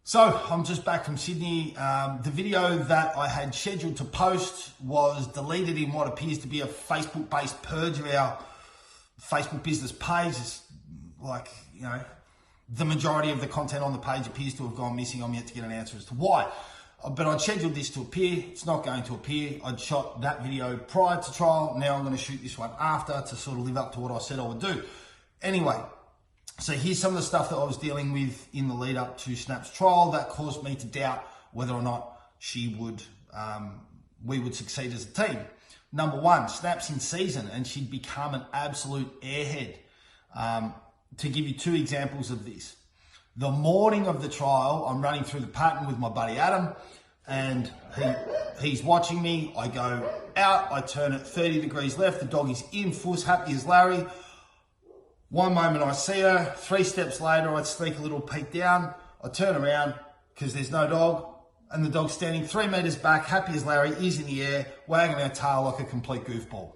So I'm just back from Sydney. The video that I had scheduled to post was deleted in what appears to be a Facebook-based purge of our Facebook business page. It's like, the majority of the content on the page appears to have gone missing. I'm yet to get an answer as to why. But I'd scheduled this to appear. It's not going to appear. I'd shot that video prior to trial. Now I'm going to shoot this one after to sort of live up to what I said I would do. Anyway, so here's some of the stuff that I was dealing with in the lead up to Snap's trial that caused me to doubt whether or not we would succeed as a team. Number one, Snap's in season and she'd become an absolute airhead. To give you two examples of this. The morning of the trial, I'm running through the pattern with my buddy Adam, and he's watching me. I go out, I turn it 30 degrees left, the dog is in fuss, happy as Larry. One moment I see her, 3 steps later I sneak a little peek down, I turn around because there's no dog, and the dog's standing 3 meters back, happy as Larry, ears in the air, wagging her tail like a complete goofball.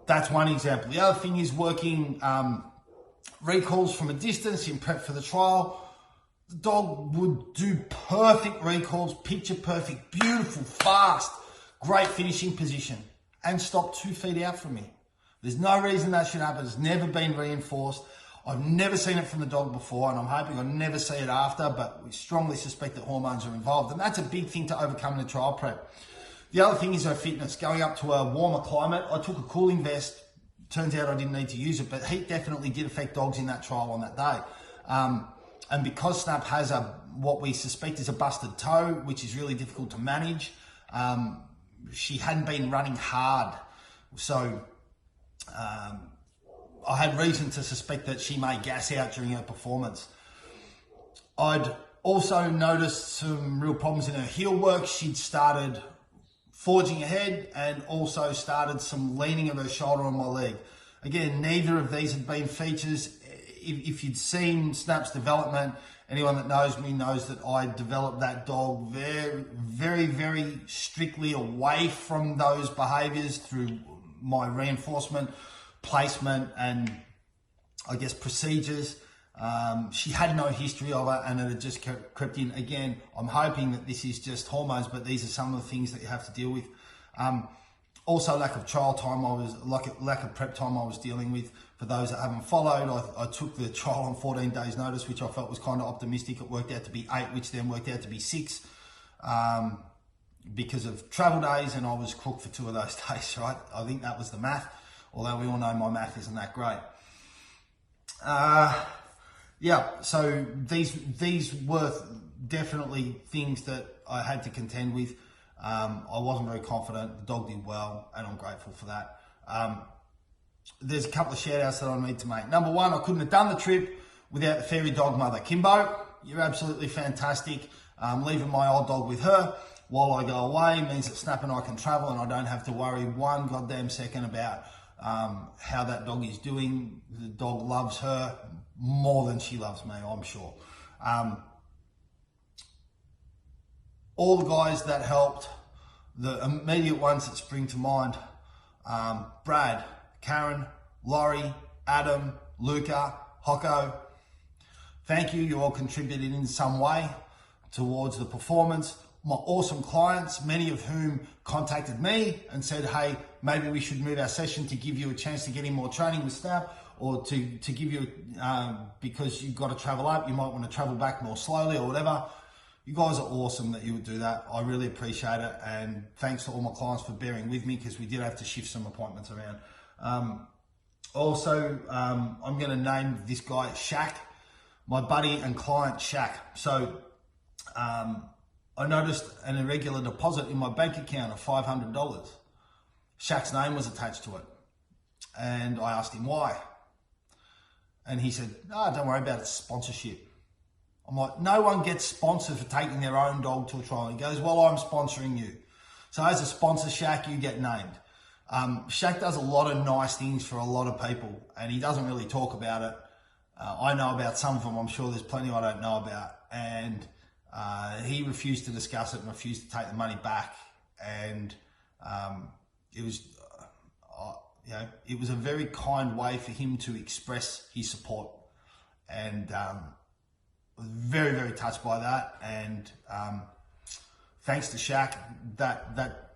That's one example. The other thing is working recalls from a distance in prep for the trial. The dog would do perfect recalls, picture perfect, beautiful, fast, great finishing position, and stop 2 feet out from me. There's no reason that should happen. It's never been reinforced. I've never seen it from the dog before, and I'm hoping I'll never see it after, but we strongly suspect that hormones are involved, and that's a big thing to overcome in the trial prep. The other thing is her fitness. Going up to a warmer climate, I took a cooling vest. Turns out I didn't need to use it, but heat definitely did affect dogs in that trial on that day. And because Snap has what we suspect is a busted toe, which is really difficult to manage, she hadn't been running hard. So I had reason to suspect that she may gas out during her performance. I'd also noticed some real problems in her heel work. She'd started forging ahead and also started some leaning of her shoulder on my leg. Again, neither of these had been features. If you'd seen Snap's development, anyone that knows me knows that I developed that dog very, very, very strictly away from those behaviors through my reinforcement, placement, and I guess procedures. She had no history of it and it had just crept in. Again, I'm hoping that this is just hormones, but these are some of the things that you have to deal with. Also, lack of trial time, lack of prep time I was dealing with. For those that haven't followed, I took the trial on 14 days notice, which I felt was kind of optimistic. It worked out to be 8, which then worked out to be 6 because of travel days, and I was cooked for 2 of those days, right? I think that was the math, although we all know my math isn't that great. Yeah, so these were definitely things that I had to contend with. I wasn't very confident. The dog did well, and I'm grateful for that. There's a couple of shout outs that I need to make. Number one, I couldn't have done the trip without the fairy dog mother. Kimbo, you're absolutely fantastic. Leaving my old dog with her while I go away means that Snap and I can travel, and I don't have to worry one goddamn second about how that dog is doing. The dog loves her more than she loves me, I'm sure. All the guys that helped, the immediate ones that spring to mind, Brad, Karen, Laurie, Adam, Luca, Hocko, thank you. You all contributed in some way towards the performance. My awesome clients, many of whom contacted me and said, hey, maybe we should move our session to give you a chance to get in more training with Snap, or to give you, because you've got to travel up, you might want to travel back more slowly or whatever. You guys are awesome that you would do that. I really appreciate it. And thanks to all my clients for bearing with me, because we did have to shift some appointments around. Also, I'm going to name this guy Shaq, my buddy and client Shaq. So I noticed an irregular deposit in my bank account of $500. Shaq's name was attached to it. And I asked him why. And he said, "No, don't worry about it, it's sponsorship." I'm like, no one gets sponsored for taking their own dog to a trial. He goes, well, I'm sponsoring you. So as a sponsor, Shaq, you get named. Shaq does a lot of nice things for a lot of people, and he doesn't really talk about it. I know about some of them. I'm sure there's plenty I don't know about. And he refused to discuss it and refused to take the money back. And it was... it was a very kind way for him to express his support. And very, very touched by that. And thanks to Shaq, that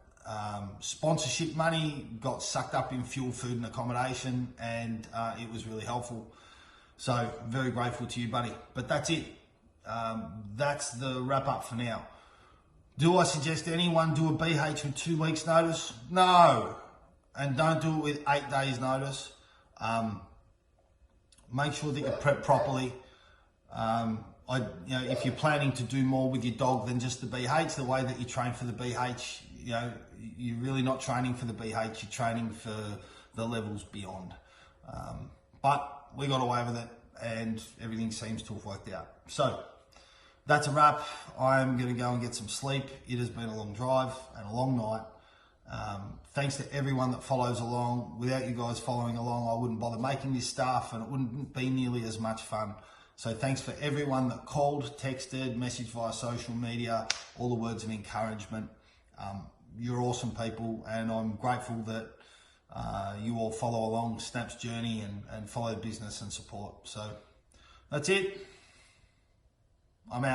sponsorship money got sucked up in fuel, food and accommodation, and it was really helpful. So very grateful to you, buddy. But that's it. That's the wrap up for now. Do I suggest anyone do a BH with 2 weeks notice? No. And don't do it with 8 days notice. Make sure that you prep properly. If you're planning to do more with your dog than just the BH, the way that you train for the BH, you're really not training for the BH, you're training for the levels beyond. But we got away with it and everything seems to have worked out. So that's a wrap. I'm going to go and get some sleep. It has been a long drive and a long night. Thanks to everyone that follows along. Without you guys following along, I wouldn't bother making this stuff and it wouldn't be nearly as much fun. So thanks for everyone that called, texted, messaged via social media, all the words of encouragement. You're awesome people, and I'm grateful that you all follow along Snap's journey and follow business and support. So that's it. I'm out.